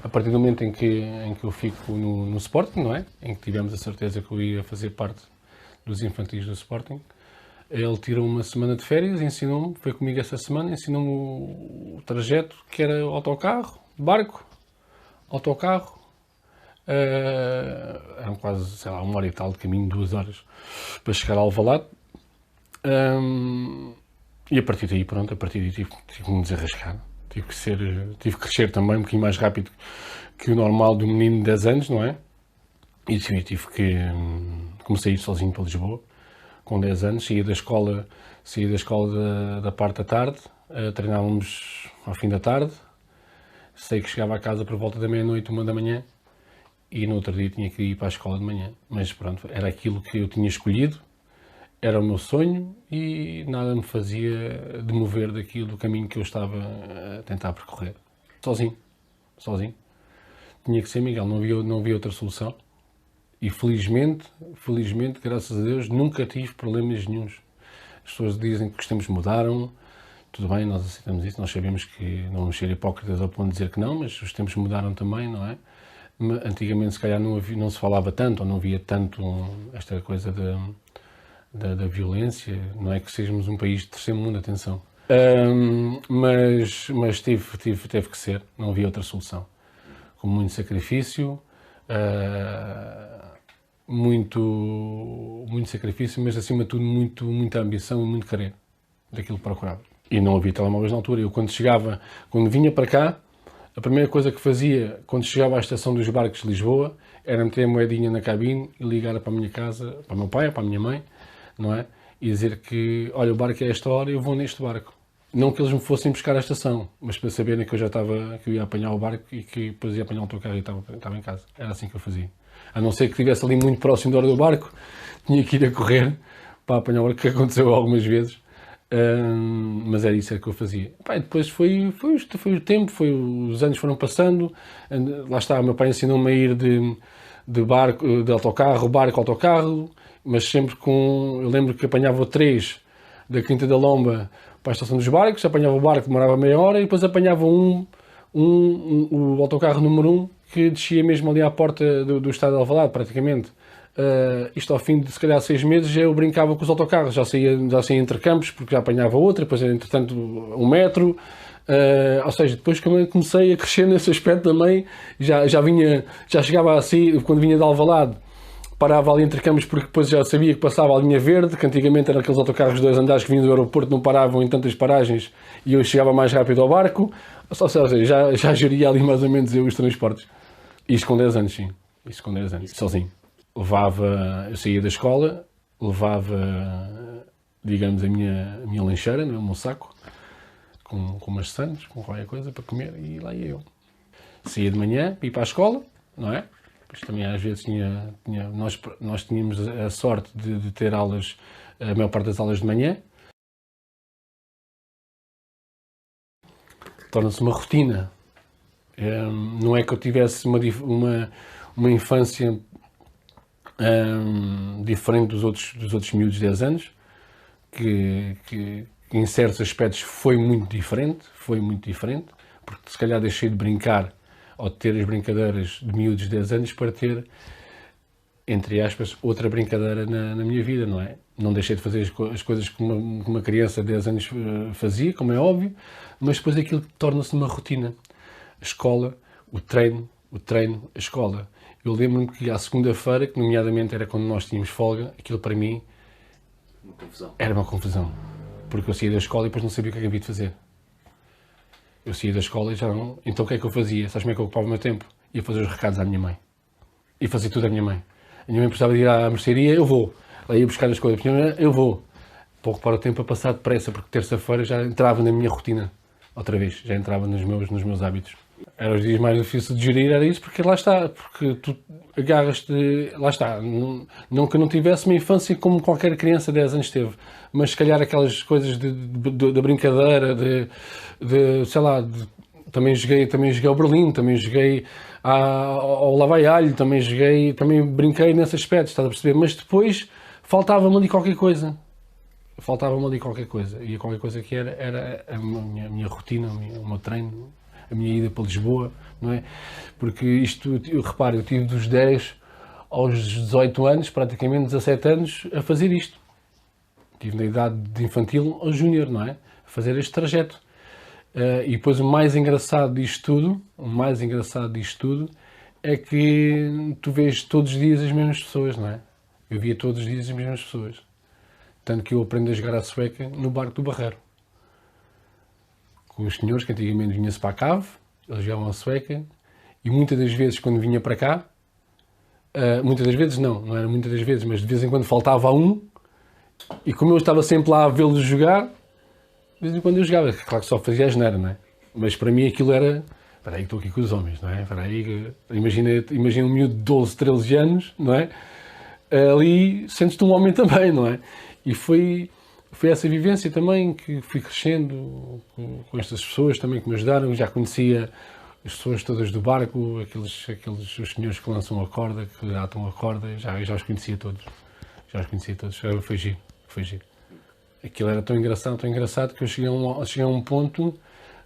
a partir do momento em que eu fico no Sporting, não é? Em que tivemos a certeza que eu ia fazer parte dos infantis do Sporting, ele tirou uma semana de férias, ensinou-me, foi comigo essa semana, ensinou-me o trajeto que era autocarro, barco, autocarro, eram quase, sei lá, 1 hora e tal de caminho, 2 horas, para chegar a Alvalade. E a partir daí, pronto, a partir daí tive que me desarrascar. Tive que crescer também um bocadinho mais rápido que o normal do menino de 10 anos, não é? E tive que... Comecei a ir sozinho para Lisboa, com 10 anos, saía da escola da parte da tarde, treinávamos ao fim da tarde, sei que chegava a casa por volta da meia-noite, 1 da manhã, e no outro dia tinha que ir para a escola de manhã. Mas pronto, era aquilo que eu tinha escolhido, era o meu sonho e nada me fazia demover do caminho que eu estava a tentar percorrer. Sozinho. Tinha que ser Miguel, não havia outra solução. E felizmente, graças a Deus, nunca tive problemas nenhuns. As pessoas dizem que os tempos mudaram, tudo bem, nós aceitamos isso, nós sabemos que não vamos ser hipócritas ao ponto de dizer que não, mas os tempos mudaram também, não é? Antigamente, se calhar, não se falava tanto, ou não havia tanto esta coisa da violência, não é que sejamos um país de terceiro mundo, atenção. Mas teve que ser, não havia outra solução. Com muito sacrifício, muito sacrifício, mas acima de tudo muita ambição e muito querer daquilo que procurava. E não havia telemóveis na altura. Eu quando vinha para cá, a primeira coisa que fazia quando chegava à estação dos barcos de Lisboa era meter a moedinha na cabine e ligar para a minha casa, para o meu pai, para a minha mãe, não é? E dizer que, olha, o barco é esta hora e eu vou neste barco. Não que eles me fossem buscar à estação, mas para saberem que que eu ia apanhar o barco e que depois ia apanhar o autocarro e estava em casa. Era assim que eu fazia. A não ser que estivesse ali muito próximo da hora do barco, tinha que ir a correr para apanhar o barco, que aconteceu algumas vezes. Mas era isso que eu fazia. Pai, depois foi o tempo, os anos foram passando. Lá está, o meu pai ensinou-me a ir de barco, de autocarro, autocarro, mas sempre eu lembro que apanhava 3 da Quinta da Lomba para a estação dos barcos, apanhava o barco, demorava meia hora, e depois apanhava o autocarro número 1, que descia mesmo ali à porta do estádio de Alvalade, praticamente. Isto ao fim de, se calhar, 6 meses, eu brincava com os autocarros, já saía entre campos, porque já apanhava outra, depois, entretanto, um metro. Ou seja, depois que comecei a crescer nesse aspecto também, já chegava assim, quando vinha de Alvalade, parava ali entre campos, porque depois já sabia que passava a linha verde, que antigamente eram aqueles autocarros de 2 andares que vinham do aeroporto, não paravam em tantas paragens e eu chegava mais rápido ao barco. Ou seja, já geria ali mais ou menos eu os transportes. Isto com 10 anos, sim. Isto com 10 anos, sozinho. Eu saía da escola, levava, digamos, a minha lancheira, o meu saco, com umas sandes, com qualquer coisa para comer, e lá ia eu. Saía de manhã, ia para a escola, não é? Pois também às vezes nós tínhamos a sorte de ter aulas, a maior parte das aulas de manhã. Torna-se uma rotina. Não é que eu tivesse uma infância diferente dos outros miúdos de 10 anos, que em certos aspectos foi muito diferente, porque se calhar deixei de brincar ou de ter as brincadeiras de miúdos de 10 anos para ter, entre aspas, outra brincadeira na minha vida, não é? Não deixei de fazer as coisas que uma criança de 10 anos fazia, como é óbvio, mas depois aquilo torna-se uma rotina. A escola, o treino, a escola. Eu lembro-me que à segunda-feira, que nomeadamente era quando nós tínhamos folga, aquilo para mim era uma confusão. Porque eu saía da escola e depois não sabia o que havia de fazer. Eu saía da escola e já não... Então o que é que eu fazia? Sabes como é que eu ocupava o meu tempo? Ia fazer os recados à minha mãe. Ia fazer tudo à minha mãe. A minha mãe precisava de ir à mercearia, eu vou. Ela ia buscar as coisas, eu vou. Para ocupar o tempo a passar depressa, porque terça-feira já entrava na minha rotina. Outra vez, já entrava nos meus hábitos. Eram os dias mais difíceis de gerir, era isso, porque lá está, porque tu agarras-te, lá está, não que eu não tivesse uma infância como qualquer criança de 10 anos teve, mas se calhar aquelas coisas da brincadeira, sei lá, também joguei ao Berlim, também joguei ao Lá Vai Alho, também brinquei nesse aspecto, estás a perceber, mas depois faltava-me ali qualquer coisa. E a qualquer coisa que era a minha rotina, o meu treino, a minha ida para Lisboa, não é? Porque isto, eu reparo, eu tive dos 10 aos 18 anos, praticamente 17 anos, a fazer isto. Estive na idade de infantil ao júnior, não é? A fazer este trajeto. E depois o mais engraçado disto tudo, é que tu vês todos os dias as mesmas pessoas, não é? Eu via todos os dias as mesmas pessoas. Tanto que eu aprendo a jogar a sueca no Barco do Barreiro. Com os senhores que antigamente vinham-se para a cave, eles jogavam a sueca, e muitas das vezes quando vinha para cá, muitas das vezes não era muitas das vezes, mas de vez em quando faltava um, e como eu estava sempre lá a vê-los jogar, de vez em quando eu jogava, claro que só fazia asneira, não é? Mas para mim aquilo era, espera aí que estou aqui com os homens, não é? Espera aí, imagina um miúdo de 12, 13 anos, não é? Ali sentes-te um homem também, não é? E foi essa vivência também que fui crescendo com estas pessoas também que me ajudaram. Já conhecia as pessoas todas do barco, os senhores que lançam a corda, que atam a corda, já os conhecia todos. Foi giro. Aquilo era tão engraçado que eu cheguei a um ponto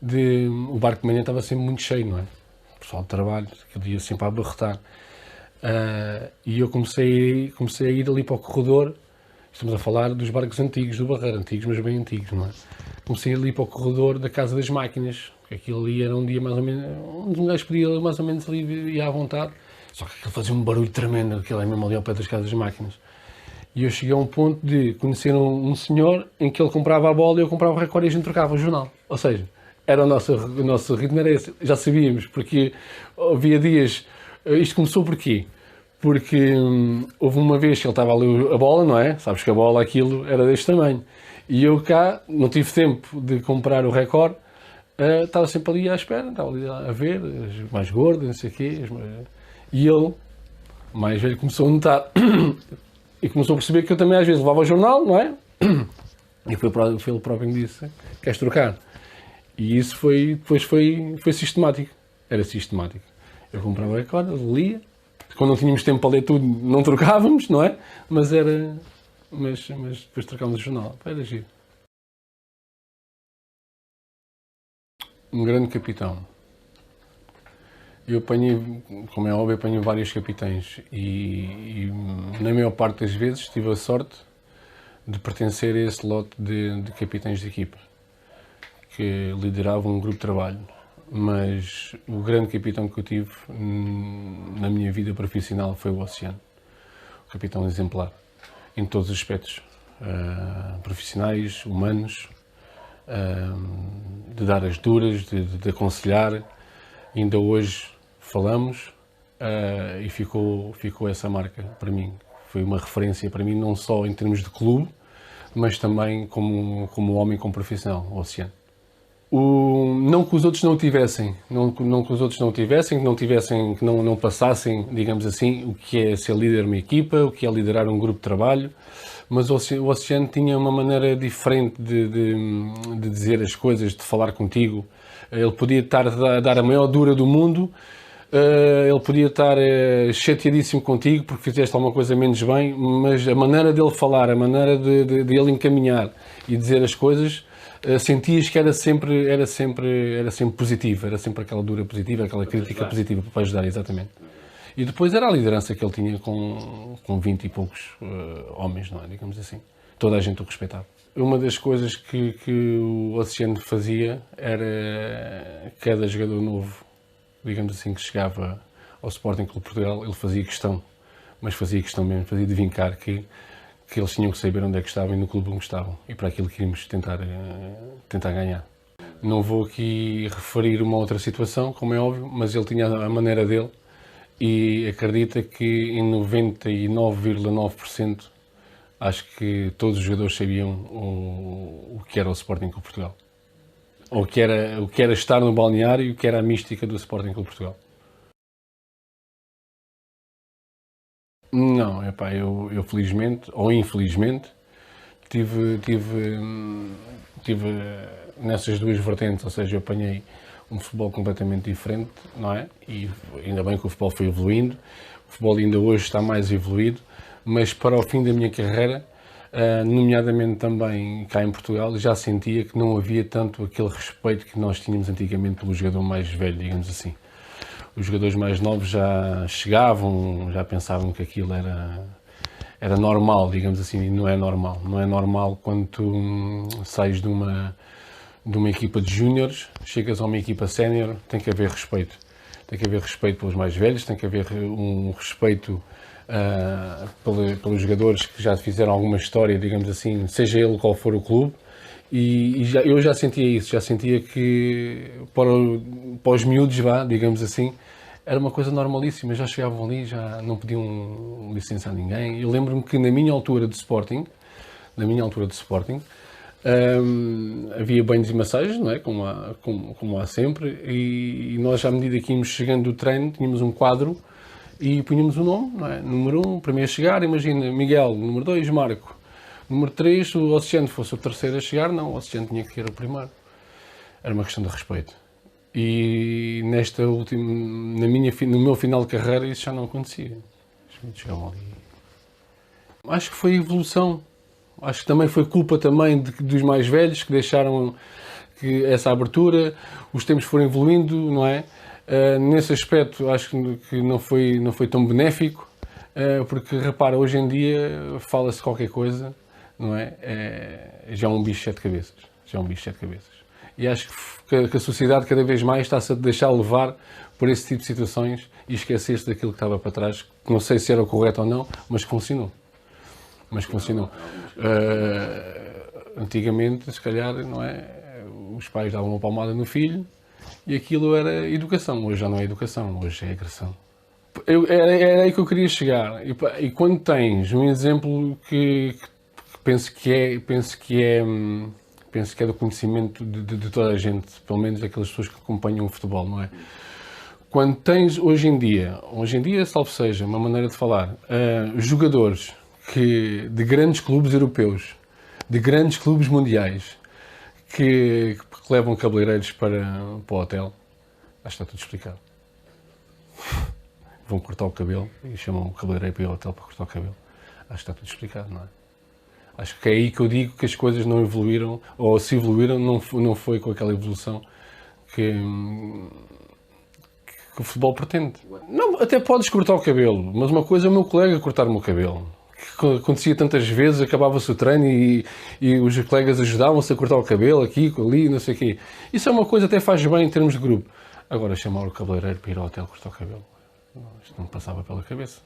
de... O barco de manhã estava sempre muito cheio, não é? O pessoal de trabalho, aquele dia sempre a abarrotar. E eu comecei a ir ali para o corredor. Estamos a falar dos barcos antigos do Barreiro, antigos, mas bem antigos, não é? Comecei a ir ali para o corredor da Casa das Máquinas. Aquilo ali era um dia mais ou menos... Um gajo podia mais ou menos ali ir à vontade. Só que aquilo fazia um barulho tremendo, aquilo é mesmo ali ao pé das Casas das Máquinas. E eu cheguei a um ponto de conhecer um senhor em que ele comprava a bola e eu comprava o recorde e a gente trocava o jornal. Ou seja, o nosso ritmo era esse. Já sabíamos, porque havia dias... Isto começou por quê? Porque houve uma vez que ele estava ali a bola, não é? Sabes que a bola, aquilo, era deste tamanho. E eu cá, não tive tempo de comprar o recorde, estava sempre ali à espera, estava ali a ver, as mais gordas, não sei o quê. E ele, mais velho, começou a notar... E começou a perceber que eu também às vezes levava o jornal, não é? E foi ele próprio que me disse, queres trocar? E isso depois foi sistemático. Era sistemático. Eu comprava o recorde, lia. Quando não tínhamos tempo para ler tudo, não trocávamos, não é? Mas depois trocávamos o jornal. Era giro. Um grande capitão. Eu apanhei, como é óbvio, apanhei vários capitães e na maior parte das vezes tive a sorte de pertencer a esse lote de capitães de equipa que lideravam um grupo de trabalho. Mas o grande capitão que eu tive na minha vida profissional foi o Oceano. O capitão exemplar, em todos os aspectos, profissionais, humanos, de dar as duras, de aconselhar. Ainda hoje falamos e ficou essa marca para mim. Foi uma referência para mim, não só em termos de clube, mas também como homem, como profissional, o Oceano. Não que os outros não o tivessem, que não passassem, digamos assim, o que é ser líder de uma equipa, o que é liderar um grupo de trabalho, mas o Oceano tinha uma maneira diferente de dizer as coisas, de falar contigo. Ele podia estar a dar a maior dura do mundo, ele podia estar chateadíssimo contigo porque fizeste alguma coisa menos bem, mas a maneira dele falar, a maneira de ele encaminhar e dizer as coisas, sentias que era sempre positivo, era sempre aquela dura positiva, aquela crítica positiva para ajudar, exatamente. E depois era a liderança que ele tinha com 20 e poucos homens, não é? Digamos assim. Toda a gente o respeitava. Uma das coisas que o Oceano fazia era cada jogador novo, digamos assim, que chegava ao Sporting Clube Portugal, ele fazia questão, mas fazia questão mesmo, fazia de vincar que eles tinham que saber onde é que estavam e no clube onde estavam e para aquilo que queríamos tentar ganhar. Não vou aqui referir uma outra situação, como é óbvio, mas ele tinha a maneira dele e acredita que em 99,9% acho que todos os jogadores sabiam o que era o Sporting Clube Portugal. Ou o que era estar no balneário e o que era a mística do Sporting Clube Portugal. Não, eu felizmente, ou infelizmente, tive nessas duas vertentes, ou seja, eu apanhei um futebol completamente diferente, não é? E ainda bem que o futebol foi evoluindo, o futebol ainda hoje está mais evoluído, mas para o fim da minha carreira nomeadamente também cá em Portugal, já sentia que não havia tanto aquele respeito que nós tínhamos antigamente pelo jogador mais velho, digamos assim. Os jogadores mais novos já chegavam, já pensavam que aquilo era normal, digamos assim, e não é normal. Não é normal quando tu sais de uma equipa de júniores, chegas a uma equipa sénior, tem que haver respeito. Tem que haver respeito pelos mais velhos, tem que haver um respeito pelos jogadores que já fizeram alguma história, digamos assim, seja ele qual for o clube. Eu já sentia isso, já sentia que para os miúdos, digamos assim, era uma coisa normalíssima, já chegavam ali, já não pediam licença a ninguém. Eu lembro-me que na minha altura de Sporting, havia banhos e massagens, não é? Como há sempre, e nós, à medida que íamos chegando do treino, tínhamos um quadro e punhamos o nome, não é? Número 1, primeiro a chegar, imagina, Miguel. Número 2, Marco. Número 3, se o Oceano fosse o terceiro a chegar, não, o Oceano tinha que ir o primeiro. Era uma questão de respeito. E no meu final de carreira, isso já não acontecia. Chegavam ali. Acho que foi evolução. Acho que também foi culpa também dos mais velhos que deixaram essa abertura, os tempos foram evoluindo, não é? Nesse aspecto acho que não foi tão benéfico, porque repara, hoje em dia fala-se qualquer coisa, não é? Já é um bicho de sete cabeças. E acho que a sociedade cada vez mais está-se a deixar levar por esse tipo de situações e esquecer-se daquilo que estava para trás, que não sei se era o correto ou não, mas que funcionou. Antigamente, se calhar, não é? Os pais davam uma palmada no filho e aquilo era educação. Hoje já não é educação, hoje é agressão. Era aí que eu queria chegar. E quando tens um exemplo que penso que é do conhecimento de toda a gente, pelo menos aquelas pessoas que acompanham o futebol, não é? Quando tens hoje em dia, salvo seja, uma maneira de falar, jogadores de grandes clubes europeus, de grandes clubes mundiais, que levam cabeleireiros para o hotel, acho que está tudo explicado. Vão cortar o cabelo e chamam o cabeleireiro para ir ao hotel para cortar o cabelo. Acho que está tudo explicado, não é? Acho que é aí que eu digo que as coisas não evoluíram, ou se evoluíram, não foi com aquela evolução que o futebol pretende. Não, até podes cortar o cabelo, mas uma coisa é o meu colega cortar o meu cabelo. Que acontecia tantas vezes, acabava-se o treino e os colegas ajudavam-se a cortar o cabelo, aqui, ali, não sei o quê. Isso é uma coisa que até faz bem em termos de grupo. Agora, chamar o cabeleireiro para ir ao hotel cortar o cabelo, isto não me passava pela cabeça.